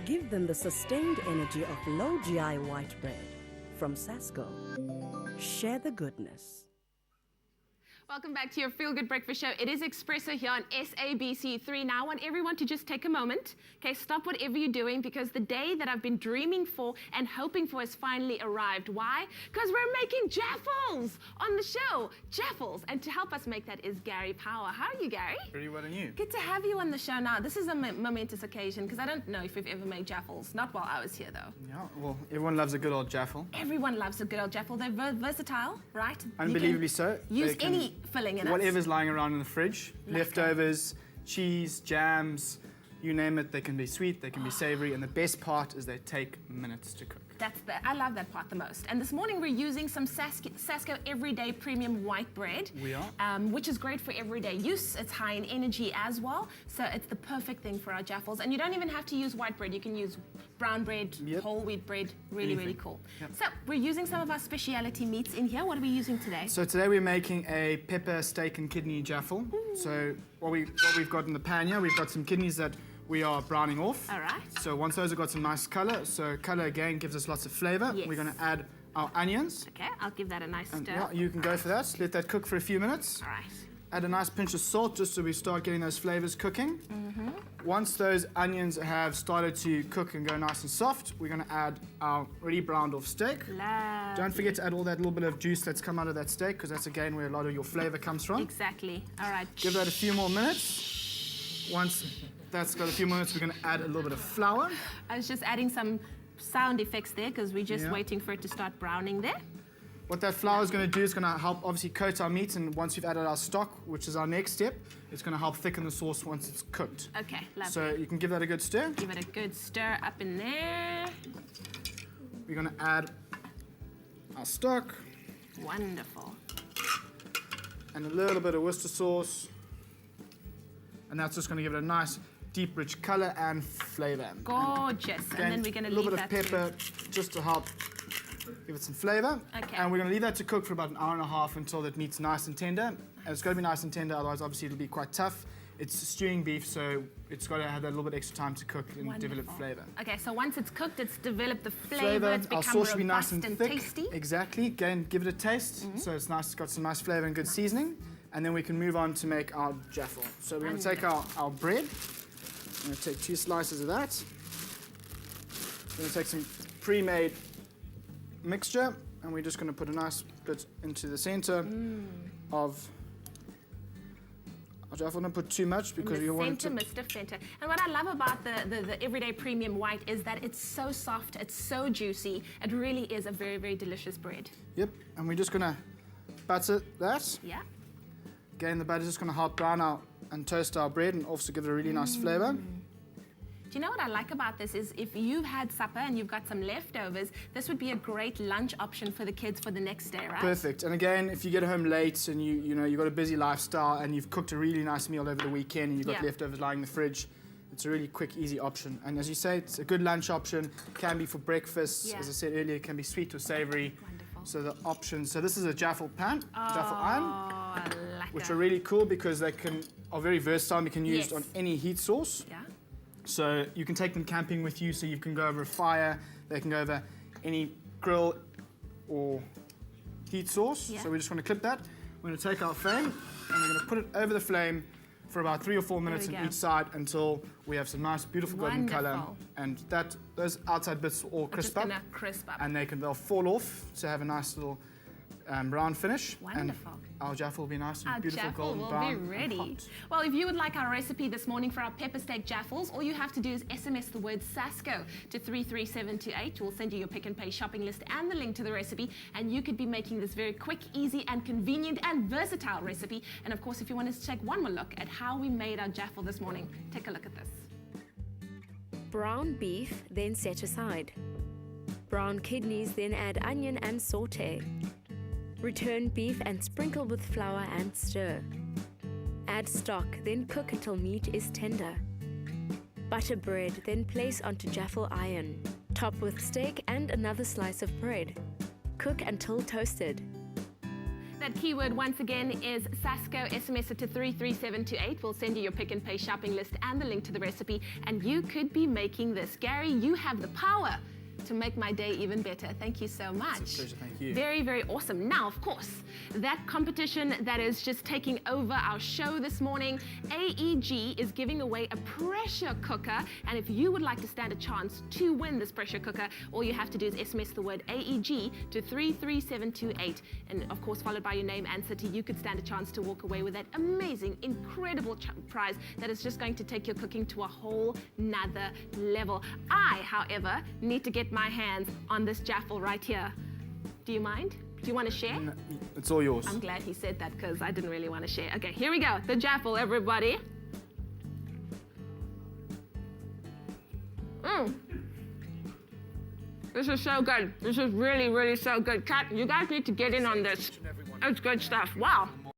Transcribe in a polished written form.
Give them the sustained energy of low GI white bread. From Sasko. Share the goodness. Welcome back to your Feel Good Breakfast Show. It is Espresso here on SABC3. Now I want everyone to just take a moment, okay? Stop whatever you're doing because the day that I've been dreaming for and hoping for has finally arrived. Why? Because we're making jaffles on the show. Jaffles. And to help us make that is Gary Power. How are you, Gary? Pretty well, and you? Good to have you on the show. Now, this is a momentous occasion because I don't know if we've ever made jaffles. Not while I was here, though. Yeah, well, everyone loves a good old jaffle. Everyone loves a good old jaffle. They're versatile, right? Unbelievably so. Use any filling in it. Whatever's lying around in the fridge, leftovers, cheese, jams, you name it, they can be sweet, they can be savory, and the best part is they take minutes to cook. I love that part the most. And this morning we're using some Sasko Everyday Premium White Bread. We are. Which is great for everyday use. It's high in energy as well, so it's the perfect thing for our jaffles. And you don't even have to use white bread. You can use brown bread, whole wheat bread. Really cool. Yep. So we're using some of our specialty meats in here. What are we using today? So today we're making a pepper, steak and kidney jaffle. So what we've got in the pan here, we've got some kidneys that we are browning off. All right. So once those have got some nice color, so color again gives us lots of flavor. Yes. We're going to add our onions. Okay, I'll give that a nice stir. Yeah, you can go for that. Let that cook for a few minutes. All right. Add a nice pinch of salt just so we start getting those flavors cooking. Once those onions have started to cook and go nice and soft, we're going to add our already browned off steak. Lovely. Don't forget to add all that little bit of juice that's come out of that steak because that's again where a lot of your flavor comes from. Exactly. All right. Give that a few more minutes. Once that's got a few minutes, we're going to add a little bit of flour. I was just adding some sound effects there because we're just waiting for it to start browning there. What that flour is going to do is going to help obviously coat our meat, and once we've added our stock, which is our next step, it's going to help thicken the sauce once it's cooked. Okay, lovely. So you can give that a good stir. Give it a good stir up in there. We're going to add our stock. Wonderful. And a little bit of Worcester sauce. And that's just going to give it a nice, deep, rich color and flavor. Gorgeous. And then we're going to leave that a little bit of pepper just to help give it some flavor. Okay. And we're going to leave that to cook for about an hour and a half until that meat's nice and tender. And it's got to be nice and tender, otherwise obviously it'll be quite tough. It's stewing beef, so it's got to have that little bit extra time to cook and develop flavor. Okay, so once it's cooked, it's developed the flavor, it's become our sauce will be robust nice and thick. tasty. Exactly. Again, give it a taste. So it's nice, it's got some nice flavor and good seasoning. And then we can move on to make our jaffle. So we're going to take our bread. I'm going to take 2 slices of that. We're going to take some pre-made mixture, and we're just going to put a nice bit into the center of our jaffle. Don't put too much because you want to... Mr. Fenter. And what I love about the Everyday Premium White is that it's so soft, it's so juicy. It really is a very, very delicious bread. Yep, and we're just going to butter that. Yeah. Again, the butter is just going to help brown out and toast our bread and also give it a really nice flavor. Do you know what I like about this is if you've had supper and you've got some leftovers, this would be a great lunch option for the kids for the next day, right? Perfect. And again, if you get home late and you've got a busy lifestyle and you've cooked a really nice meal over the weekend and you've got leftovers lying in the fridge, it's a really quick, easy option. And as you say, it's a good lunch option. Can be for breakfast. As I said earlier, it can be sweet or savory. Wonderful. So the options. So this is a jaffle pan, jaffle iron, I like which that. are really cool because they are very versatile and can be used on any heat source. Yeah. So you can take them camping with you, so you can go over a fire, they can go over any grill or heat source. So we just want to clip that. We're going to take our flame and we're going to put it over the flame for about 3 or 4 minutes on each side until we have some nice, beautiful golden color. And those outside bits will all crisp up. And they'll fall off to have a nice little brown finish. Wonderful. And our jaffle will be nice and beautiful golden brown. Our jaffle will be ready. Well, if you would like our recipe this morning for our pepper steak jaffles, all you have to do is SMS the word Sasko to 33728. We'll send you your pick and pay shopping list and the link to the recipe, and you could be making this very quick, easy and convenient and versatile recipe. And of course, if you wanted to take one more look at how we made our jaffle this morning, take a look at this. Brown beef, then set aside. Brown kidneys, then add onion and saute. Return beef and sprinkle with flour and stir. Add stock, then cook until meat is tender. Butter bread, then place onto jaffle iron. Top with steak and another slice of bread. Cook until toasted. That keyword once again is Sasko. SMS it to 33728. We'll send you your pick and pay shopping list and the link to the recipe, and you could be making this. Gary, you have the power to make my day even better. Thank you so much. It's a pleasure, thank you. Very, very awesome. Now, of course, that competition that is just taking over our show this morning, AEG is giving away a pressure cooker, and if you would like to stand a chance to win this pressure cooker, all you have to do is SMS the word AEG to 33728, and of course, followed by your name and city. You could stand a chance to walk away with that amazing, incredible prize that is just going to take your cooking to a whole nother level. I, however, need to get my hands on this jaffle right here. Do you mind? Do you want to share? No, it's all yours. I'm glad he said that because I didn't really want to share. Okay, here we go. The jaffle, everybody. This is so good. This is really, really so good. Kat, you guys need to get in on this. It's good stuff. Wow.